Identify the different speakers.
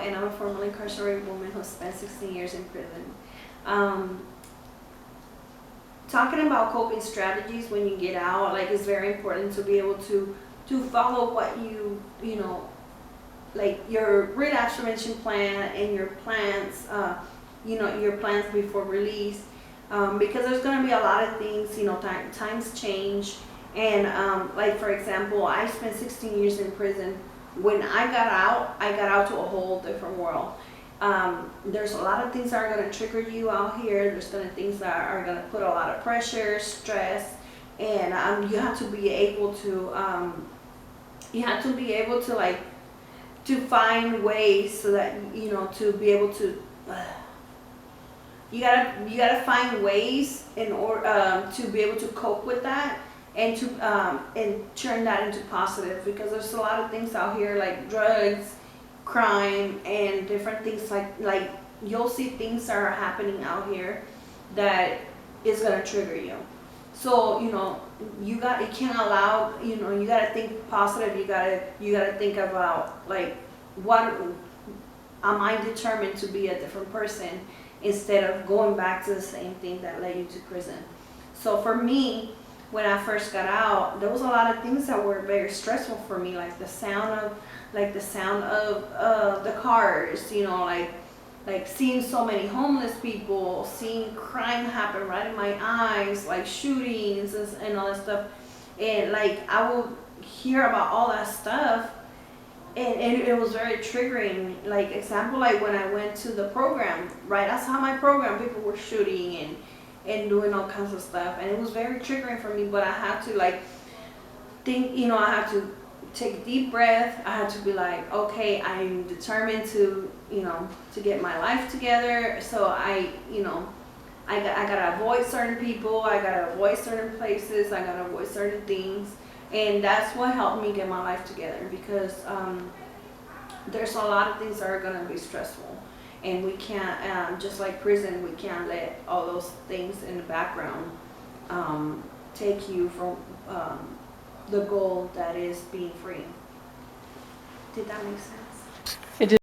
Speaker 1: and I'm a formerly incarcerated woman who spent 16 years in prison. Um, Talking about coping strategies when you get out, like it's very important to be able to follow what you know, like your relapse prevention plan and your plans, you know, your plans before release, because there's going to be a lot of things, you know, times change, and like for example, I spent 16 years in prison. When I got out to a whole different world. There's a lot of things that are going to trigger you out here. There's going to things that are going to put a lot of pressure, stress, and you have to be able to like to find ways so that you know to be able to you gotta find ways in order to be able to cope with that and to and turn that into positive, because there's a lot of things out here like drugs, crime, and different things like you'll see things that are happening out here that is gonna trigger you. So you know you can't allow, you know, you gotta think positive. You gotta think about like what am I determined to be a different person instead of going back to the same thing that led you to prison. So for me, when I first got out, there was a lot of things that were very stressful for me, like the sound of the cars, you know, like seeing so many homeless people, seeing crime happen right in my eyes, like shootings and all that stuff. And like I will hear about all that stuff, and it was very triggering. Like example, like when I went to the program, right outside my program, people were shooting and doing all kinds of stuff, and it was very triggering for me. But I had to like think, you know, I had to take a deep breath. I had to be like, okay, I'm determined to, you know, to get my life together. So you know, I gotta avoid certain people. I gotta avoid certain places. I gotta avoid certain things. And that's what helped me get my life together, because there's a lot of things that are going to be stressful, and we can't, just like prison, we can't let all those things in the background take you from the goal that is being free. Did that make sense?
Speaker 2: It